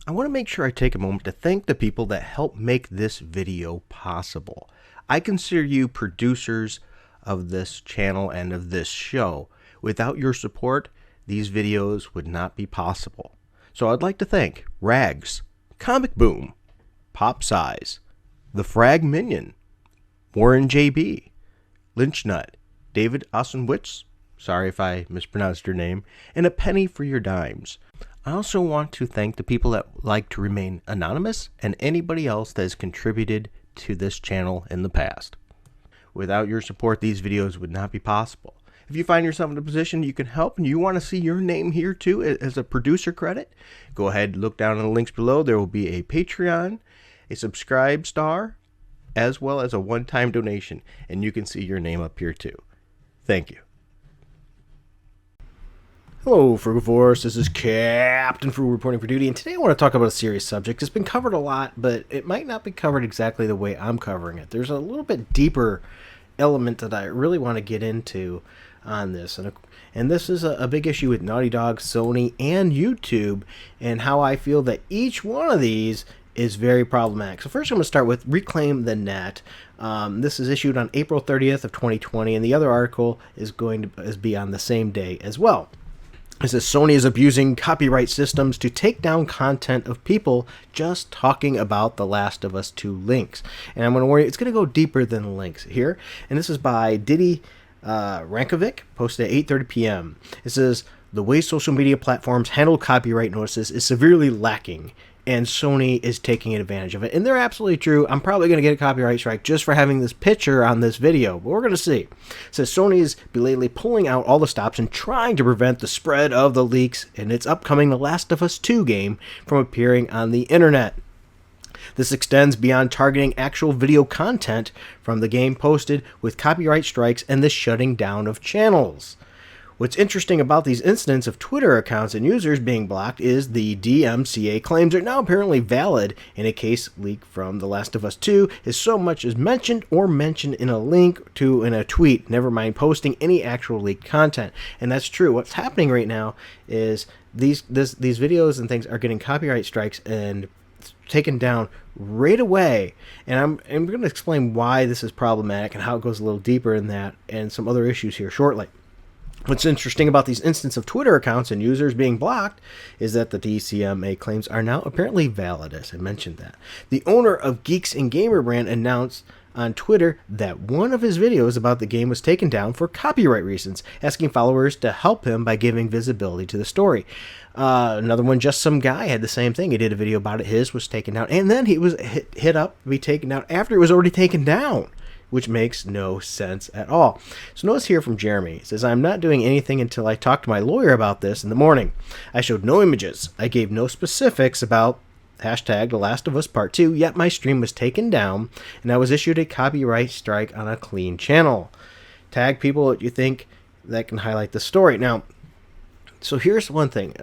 I want to make sure I take a moment to thank the people that helped make this video possible. I consider you producers of this channel and of this show. Without your support, these videos would not be possible. So I'd like to thank Rags, Comic Boom, Pop Size, The Frag Minion, Warren JB, Lynch Nut, David Osenwitz, sorry if I mispronounced your name, and A Penny for Your Dimes. I also want to thank the people that like to remain anonymous and anybody else that has contributed to this channel in the past. Without your support, these videos would not be possible. If you find yourself in a position you can help and you want to see your name here too as a producer credit, go ahead and look down in the links below. There will be a Patreon, a subscribe star, as well as a one-time donation, and you can see your name up here too. Thank you. Hello, Frugal Force. This is Captain Frugal reporting for duty, and today I want to talk about a serious subject. It's been covered a lot, but it might not be covered exactly the way I'm covering it. There's a little bit deeper element that I really want to get into on this, and this is a big issue with Naughty Dog, Sony, and YouTube, and how I feel that each one of these is very problematic. So first I'm going to start with Reclaim the Net. This is issued on April 30th of 2020, and the other article is going to be on the same day as well. It says Sony is abusing copyright systems to take down content of people just talking about The Last of Us 2 links. And I'm going to warn you, it's going to go deeper than links here. And this is by Diddy Rankovic, posted at 8:30 p.m. It says, the way social media platforms handle copyright notices is severely lacking, and Sony is taking advantage of it. And they're absolutely true. I'm probably going to get a copyright strike just for having this picture on this video, but we're going to see. It says Sony is belatedly pulling out all the stops and trying to prevent the spread of the leaks in its upcoming The Last of Us 2 game from appearing on the internet. This extends beyond targeting actual video content from the game posted with copyright strikes and the shutting down of channels. What's interesting about these incidents of Twitter accounts and users being blocked is the DMCA claims are now apparently valid in a case leak from The Last of Us 2 is so much as mentioned in a link to in a tweet, never mind posting any actual leaked content. And that's true. What's happening right now is these videos and things are getting copyright strikes and taken down right away. And I'm going to explain why this is problematic and how it goes a little deeper in that and some other issues here shortly. What's interesting about these instances of Twitter accounts and users being blocked is that the DCMA claims are now apparently valid, as I mentioned that. The owner of Geeks and Gamer brand announced on Twitter that one of his videos about the game was taken down for copyright reasons, asking followers to help him by giving visibility to the story. Another one, Just Some Guy, had the same thing. He did a video about it. His was taken down, and then he was hit up to be taken down after it was already taken down, which makes no sense at all. So notice here from Jeremy. It says, I'm not doing anything until I talk to my lawyer about this in the morning. I showed no images. I gave no specifics about hashtag The Last of Us Part 2, yet my stream was taken down, and I was issued a copyright strike on a clean channel. Tag people that you think that can highlight the story. Now, so here's one thing.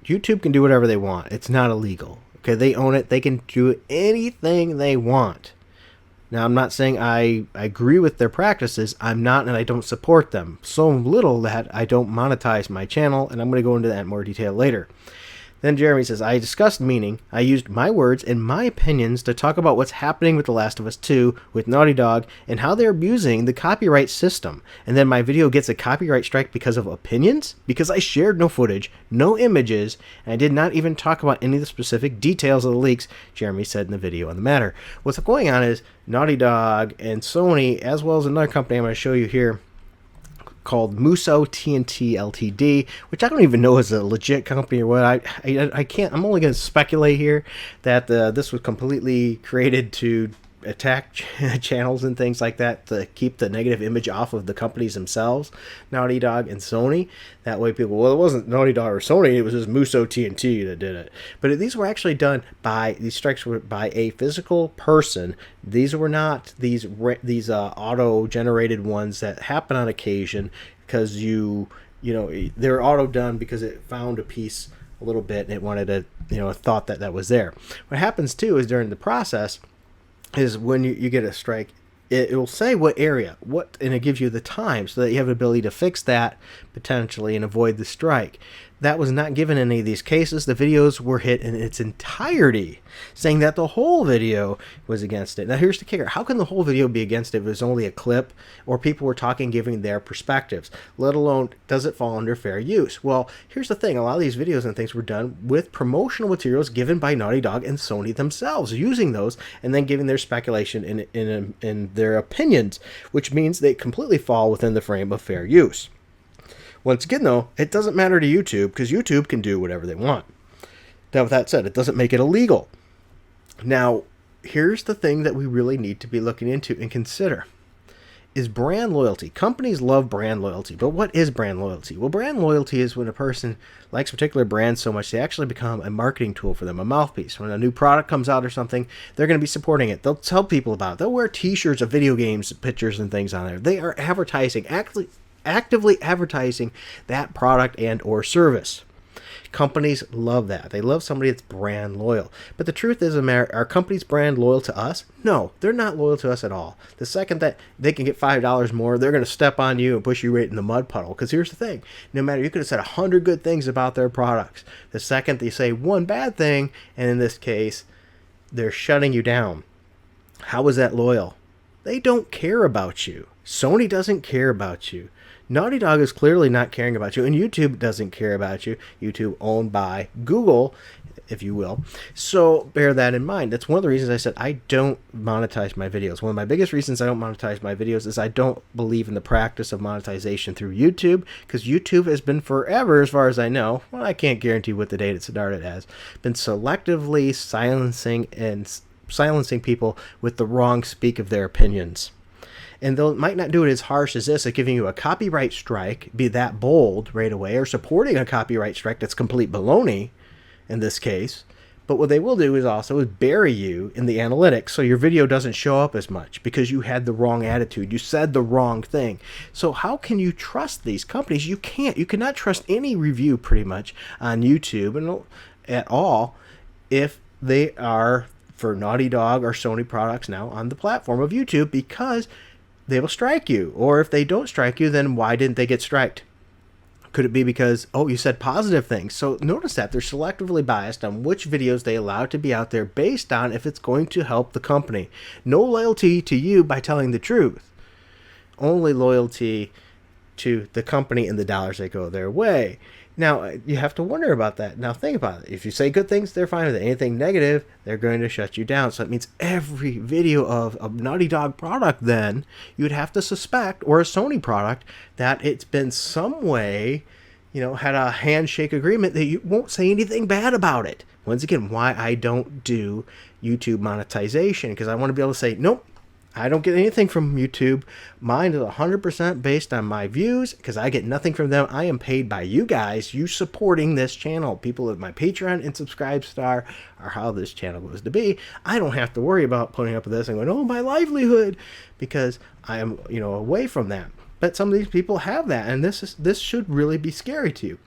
YouTube can do whatever they want. It's not illegal. Okay, they own it. They can do anything they want. Now, I'm not saying I agree with their practices. I'm not, and I don't support them. So little that I don't monetize my channel, and I'm going to go into that in more detail later. Then Jeremy says, I discussed meaning. I used my words and my opinions to talk about what's happening with The Last of Us 2 with Naughty Dog and how they're abusing the copyright system. And then my video gets a copyright strike because of opinions? Because I shared no footage, no images, and I did not even talk about any of the specific details of the leaks, Jeremy said in the video on the matter. What's going on is Naughty Dog and Sony, as well as another company I'm going to show you here, called Muso TNT Ltd, which I don't even know is a legit company or what. I can't. I'm only going to speculate here that this was completely created to attack channels and things like that to keep the negative image off of the companies themselves, Naughty Dog and Sony. That way people, well, it wasn't Naughty Dog or Sony, it was just Muso TNT that did it. But these were actually done by, these strikes were by a physical person. These were not these auto-generated ones that happen on occasion because you know, they're auto-done because it found a piece a little bit and it wanted to, you know, thought that that was there. What happens too is during the process, is when you get a strike, it will say what area, and it gives you the time so that you have the ability to fix that potentially and avoid the strike. that was not given in any of these cases. The videos were hit in its entirety, saying that the whole video was against it. Now here's the kicker. How can the whole video be against it if it was only a clip or people were talking, giving their perspectives, let alone does it fall under fair use? Well, here's the thing. A lot of these videos and things were done with promotional materials given by Naughty Dog and Sony themselves, using those and then giving their speculation in their opinions, which means they completely fall within the frame of fair use. Once again, though, it doesn't matter to YouTube because YouTube can do whatever they want. Now, with that said, it doesn't make it illegal. Now, here's the thing that we really need to be looking into and consider is brand loyalty. Companies love brand loyalty, but what is brand loyalty? Well, brand loyalty is when a person likes a particular brand so much they actually become a marketing tool for them, a mouthpiece. When a new product comes out or something, they're going to be supporting it. They'll tell people about it. They'll wear t-shirts of video games, pictures, and things on there. They are advertising, actively advertising that product and or service. Companies love that. They love somebody that's brand loyal. But the truth is, are companies brand loyal to us? No, they're not loyal to us at all. The second that they can get $5 more, they're going to step on you and push you right in the mud puddle. Because here's the thing. No matter, you could have said 100 good things about their products. The second they say one bad thing, and in this case, they're shutting you down. How is that loyal? They don't care about you. Sony doesn't care about you. Naughty Dog is clearly not caring about you, and YouTube doesn't care about you. YouTube owned by Google, if you will. So bear that in mind. That's one of the reasons I said I don't monetize my videos. One of my biggest reasons I don't monetize my videos is I don't believe in the practice of monetization through YouTube, because YouTube has been forever, as far as I know, well, I can't guarantee what the date it started as, been selectively silencing people with the wrong speak of their opinions. And they might not do it as harsh as this, like giving you a copyright strike, be that bold right away, or supporting a copyright strike that's complete baloney in this case. But what they will do is also bury you in the analytics so your video doesn't show up as much because you had the wrong attitude. You said the wrong thing. So how can you trust these companies? You can't. You cannot trust any review pretty much on YouTube and at all if they are for Naughty Dog or Sony products now on the platform of YouTube, because they will strike you. Or if they don't strike you, then why didn't they get striked? Could it be because, oh, you said positive things? So notice that they're selectively biased on which videos they allow to be out there based on if it's going to help the company. No loyalty to you by telling the truth. Only loyalty to the company and the dollars that go their way. Now, you have to wonder about that. Now, think about it. If you say good things, they're fine with it. Anything negative, they're going to shut you down. So that means every video of a Naughty Dog product, then, you'd have to suspect, or a Sony product, that it's been some way, had a handshake agreement that you won't say anything bad about it. Once again, why I don't do YouTube monetization, because I want to be able to say, nope, I don't get anything from YouTube. Mine is 100% based on my views because I get nothing from them. I am paid by you guys, you supporting this channel. People at my Patreon and Subscribe Star are how this channel was to be. I don't have to worry about putting up with this and going, oh, my livelihood, because I am, away from that. But some of these people have that, and this should really be scary to you.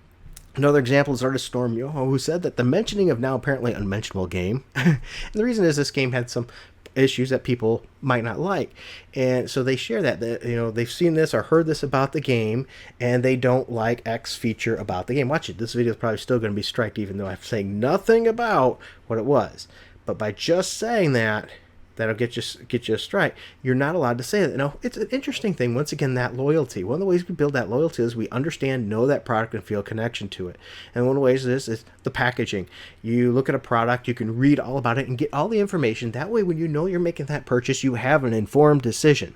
Another example is artist Storm Yoho, who said that the mentioning of now apparently unmentionable game, and the reason is this game had some issues that people might not like, and so they share that they've seen this or heard this about the game and they don't like X feature about the game. Watch it, this video is probably still going to be striked even though I'm saying nothing about what it was, but by just saying that, that'll get you a strike. You're not allowed to say that. Now, it's an interesting thing. Once again, that loyalty. One of the ways we build that loyalty is we understand, know that product, and feel connection to it. And one of the ways is the packaging. You look at a product, you can read all about it and get all the information. That way, when you know you're making that purchase, you have an informed decision.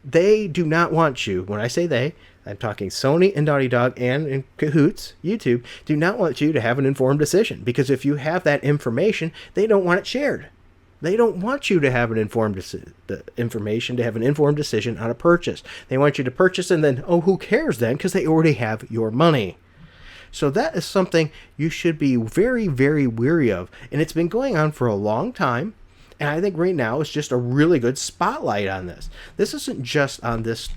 They do not want you, when I say they, I'm talking Sony and Naughty Dog and in cahoots, YouTube, do not want you to have an informed decision. Because if you have that information, they don't want it shared. They don't want you to have an informed information, to have an informed decision on a purchase. They want you to purchase and then, oh, who cares then? Because they already have your money. So that is something you should be very, very wary of. And it's been going on for a long time. And I think right now is just a really good spotlight on this. This isn't just on this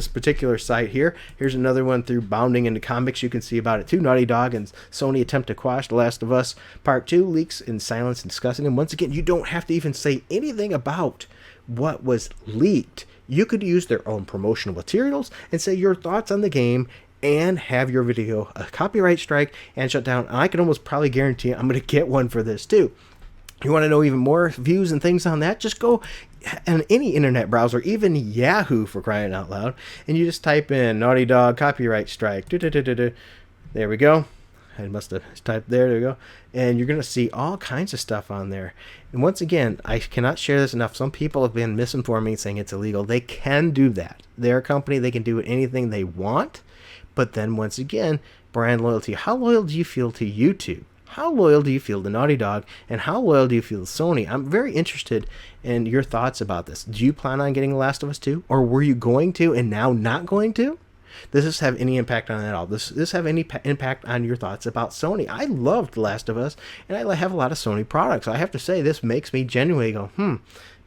particular site here. Here's another one through Bounding into Comics. You can see about it too. Naughty Dog and Sony attempt to quash The Last of Us Part 2 leaks in silence and discussing them. Once again, you don't have to even say anything about what was leaked. You could use their own promotional materials and say your thoughts on the game and have your video a copyright strike and shut down. And I can almost probably guarantee I'm going to get one for this too. You want to know even more views and things on that? Just go on any internet browser, even Yahoo, for crying out loud, and you just type in Naughty Dog copyright strike. There we go. I must have typed there. There we go. And you're going to see all kinds of stuff on there. And once again, I cannot share this enough. Some people have been misinforming, saying it's illegal. They can do that. They're a company. They can do anything they want. But then once again, brand loyalty. How loyal do you feel to YouTube? How loyal do you feel to Naughty Dog? And how loyal do you feel to Sony? I'm very interested in your thoughts about this. Do you plan on getting The Last of Us 2? Or were you going to and now not going to? Does this have any impact on it at all? Does this have any impact on your thoughts about Sony? I loved The Last of Us, and I have a lot of Sony products. I have to say, this makes me genuinely go,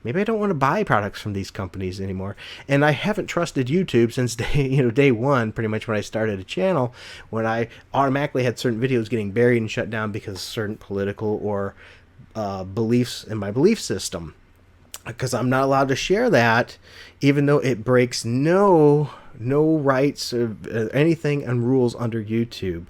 maybe I don't want to buy products from these companies anymore. And I haven't trusted YouTube since day one, pretty much when I started a channel, when I automatically had certain videos getting buried and shut down because of certain political or beliefs in my belief system. Because I'm not allowed to share that, even though it breaks no rights or anything and rules under YouTube.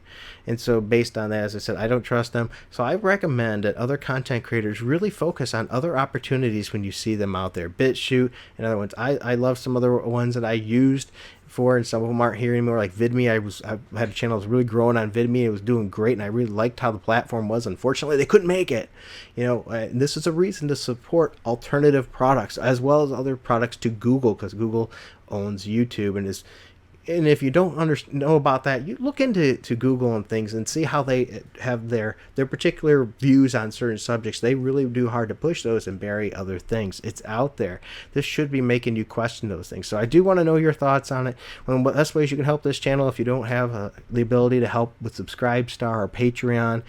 And so based on that, as I said, I don't trust them. So I recommend that other content creators really focus on other opportunities when you see them out there. BitChute and other ones. I love some other ones that I used for, and some of them aren't here anymore, like VidMe. I had a channel that was really growing on VidMe. It was doing great, and I really liked how the platform was. Unfortunately, they couldn't make it. And this is a reason to support alternative products as well as other products to Google, because Google owns YouTube and if you don't know about that, you look into Google and things and see how they have their particular views on certain subjects. They really do hard to push those and bury other things. It's out there. This should be making you question those things. So I do want to know your thoughts on it. One of the best ways you can help this channel, if you don't have the ability to help with Subscribestar or Patreon,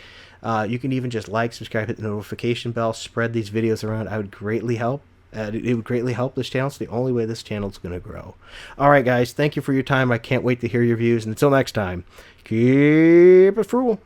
you can even just like, subscribe, hit the notification bell, spread these videos around. I would greatly help. It would greatly help this channel. It's the only way this channel is going to grow. All right, guys. Thank you for your time. I can't wait to hear your views. And until next time, keep it frugal.